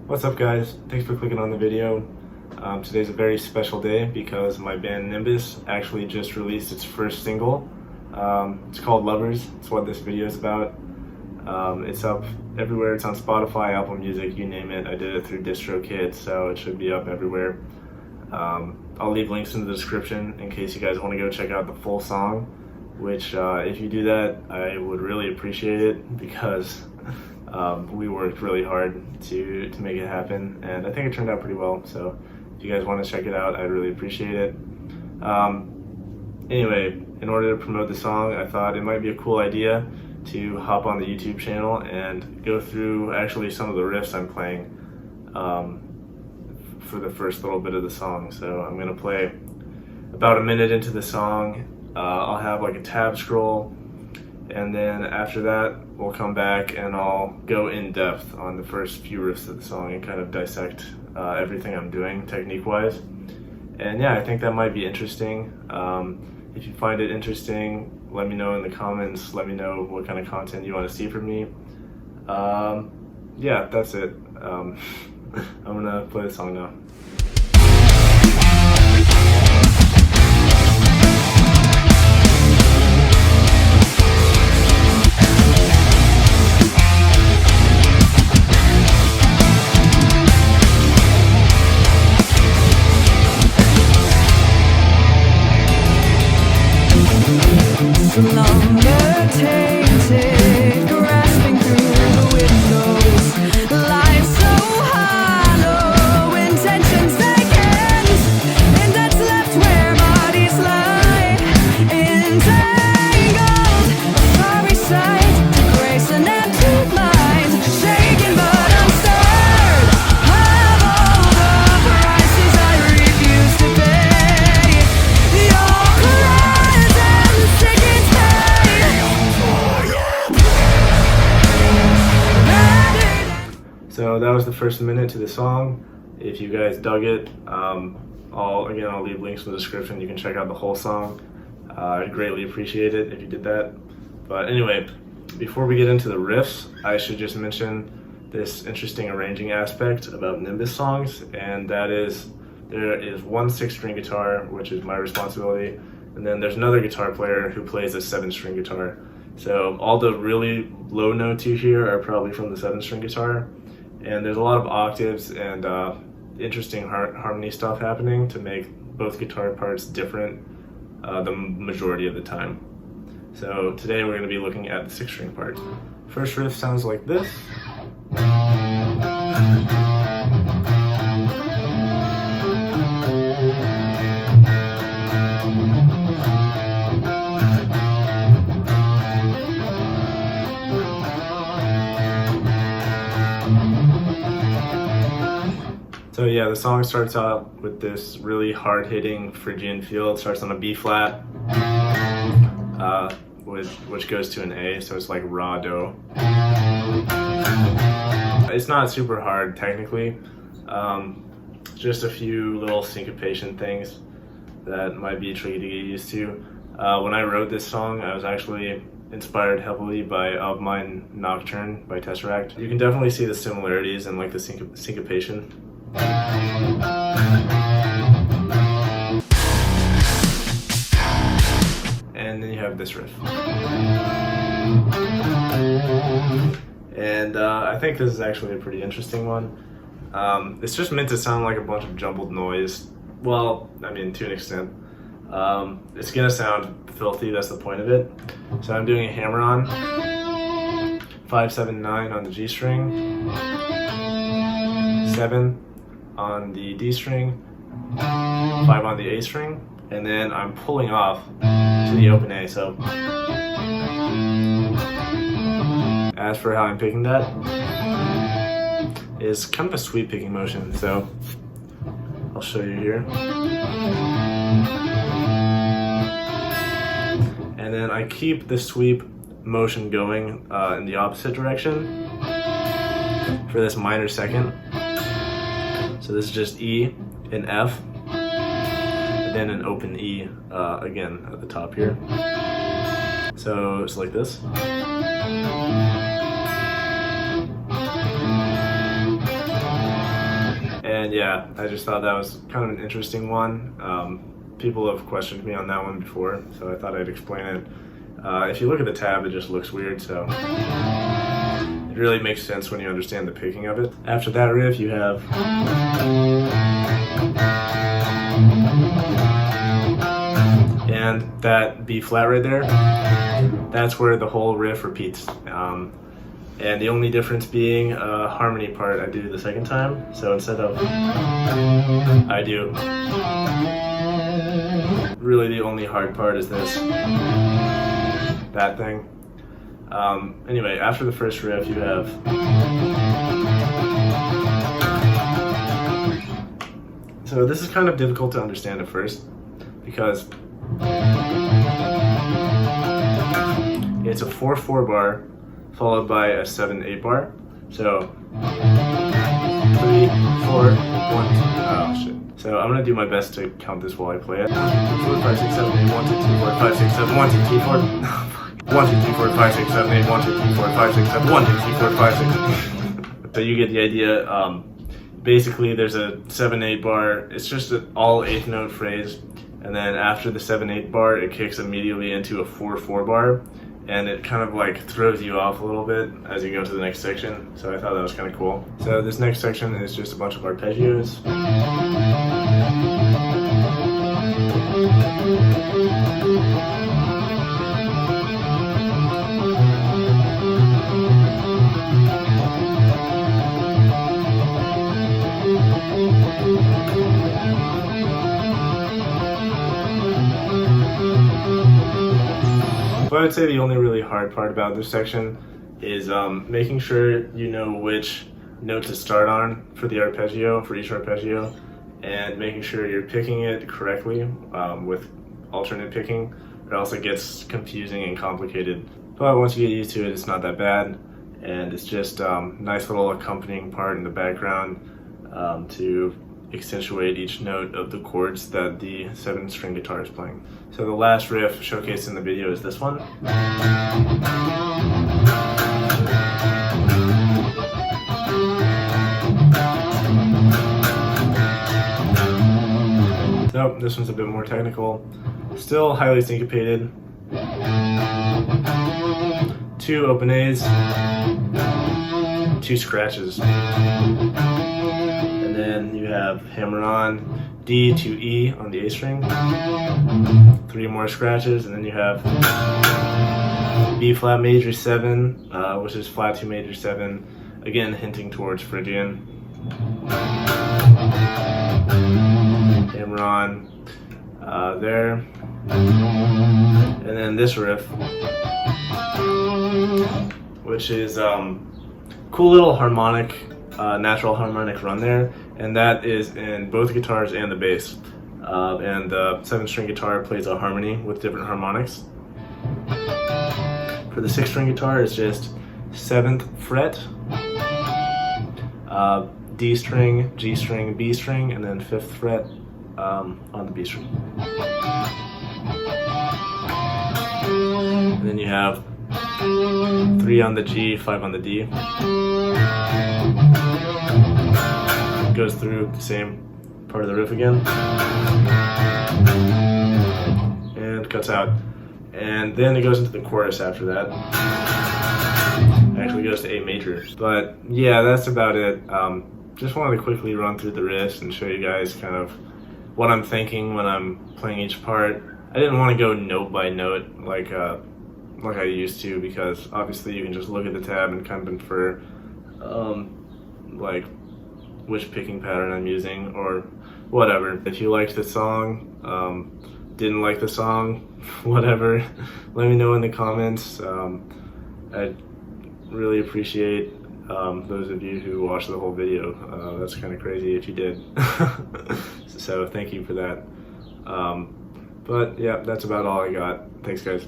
What's up, guys? Thanks for clicking on the video. Today's a very special day because my band Nimbus actually just released its first single. It's called Lovers. It's what this video is about. It's up everywhere. It's on Spotify, Apple Music, you name it. I did it through DistroKid, so it should be up everywhere. I'll leave links in the description in case you guys want to go check out the full song, which if you do that, I would really appreciate it because we worked really hard to make it happen, and I think it turned out pretty well. So if you guys want to check it out, I'd really appreciate it. Anyway, in order to promote the song, I thought it might be a cool idea to hop on the YouTube channel and go through actually some of the riffs I'm playing for the first little bit of the song. So I'm gonna play about a minute into the song. I'll have like a tab scroll, and then after that we'll come back and I'll go in depth on the first few riffs of the song and kind of dissect everything I'm doing technique wise. And yeah, I think that might be interesting. If you find it interesting, let me know in the comments. Let me know what kind of content you want to see from me. Yeah, that's it. I'm gonna play the song now. Longer tainted, grasping through the windows. Life so hollow, intentions vacant, and that's left where bodies lie, entangled. A sorry sight to grace an empty mind, shaken but unstirred of all the prices I refuse to pay. Your presence sickens me. So that was the first minute to the song. If you guys dug it, I'll leave links in the description. You can check out the whole song. I'd greatly appreciate it if you did that. But anyway, before we get into the riffs, I should just mention this interesting arranging aspect about Nimbus songs, and that is there is one 6-string guitar, which is my responsibility, and then there's another guitar player who plays a 7-string guitar. So all the really low notes you hear are probably from the 7-string guitar. And there's a lot of octaves and interesting harmony stuff happening to make both guitar parts different the majority of the time. So today we're going to be looking at the 6-string part. First riff sounds like this. So yeah, the song starts out with this really hard-hitting Phrygian feel. It starts on a B flat, which goes to an A, so it's like raw do. It's not super hard technically, just a few little syncopation things that might be tricky to get used to. When I wrote this song, I was actually inspired heavily by Of Mine Nocturne by Tesseract. You can definitely see the similarities and like the syncopation. And then you have this riff. And I think this is actually a pretty interesting one. It's just meant to sound like a bunch of jumbled noise. Well, I mean, to an extent. It's gonna sound filthy, that's the point of it. So I'm doing a hammer-on, 5-7-9 on the G string, 7 on the D string, 5 on the A string, and then I'm pulling off to the open A. So as for how I'm picking that, is kind of a sweep picking motion. So I'll show you here. And then I keep the sweep motion going in the opposite direction for this minor second. So this is just E and F, and then an open E again at the top here. So it's like this. And yeah, I just thought that was kind of an interesting one. People have questioned me on that one before, so I thought I'd explain it. If you look at the tab, it just looks weird, so it really makes sense when you understand the picking of it. After that riff, you have and that B flat right there, that's where the whole riff repeats. And the only difference being a harmony part I do the second time. So instead of I do, really the only hard part is this, that thing. Anyway, after the first riff, you have so this is kind of difficult to understand at first because it's a 4/4 bar followed by a 7/8 bar. So 3, 4, 1, 2. Oh shit. So I'm gonna do my best to count this while I play it. 4, 5, 6, 7, 8, 1, 2, 3, 4, 5, 6, 7, 1, 2, 3, 4. 1, 2, 3, 4, 5, 6, 7, 8, 1, 2, 3, 4, 5, 6, 7, 1, 2, 3, 4, 5, 6. So you get the idea. Basically there's a 7/8 bar. It's just an all 8th note phrase. And then after the 7/8 bar, it kicks immediately into a 4/4 bar. And it kind of like throws you off a little bit as you go to the next section. So I thought that was kind of cool. So this next section is just a bunch of arpeggios. But I'd say the only really hard part about this section is making sure you know which note to start on for the arpeggio, for each arpeggio, and making sure you're picking it correctly with alternate picking, or else it gets confusing and complicated. But once you get used to it, it's not that bad, and it's just nice little accompanying part in the background to accentuate each note of the chords that the 7-string guitar is playing. So the last riff showcased in the video is this one. So this one's a bit more technical, still highly syncopated. 2 open A's, 2 scratches. And then you have hammer on D to E on the A string, 3 more scratches, and then you have B flat major 7, which is flat 2 major 7, again hinting towards Phrygian. Hammer on there, and then this riff, which is cool little harmonic, natural harmonic run there, and that is in both guitars and the bass. And the 7-string guitar plays a harmony with different harmonics. For the 6-string guitar, it's just 7th fret, D string, G string, B string, and then 5th fret on the B string. And then you have 3 on the G, 5 on the D. Goes through the same part of the riff again. And cuts out. And then it goes into the chorus after that. Actually goes to A major. But yeah, that's about it. Just wanted to quickly run through the riffs and show you guys kind of what I'm thinking when I'm playing each part. I didn't want to go note by note like I used to, because obviously you can just look at the tab and kind of infer like which picking pattern I'm using or whatever. If you liked the song, didn't like the song, whatever, let me know in the comments. I'd really appreciate those of you who watched the whole video. That's kind of crazy if you did. So thank you for that. But yeah, that's about all I got. Thanks guys.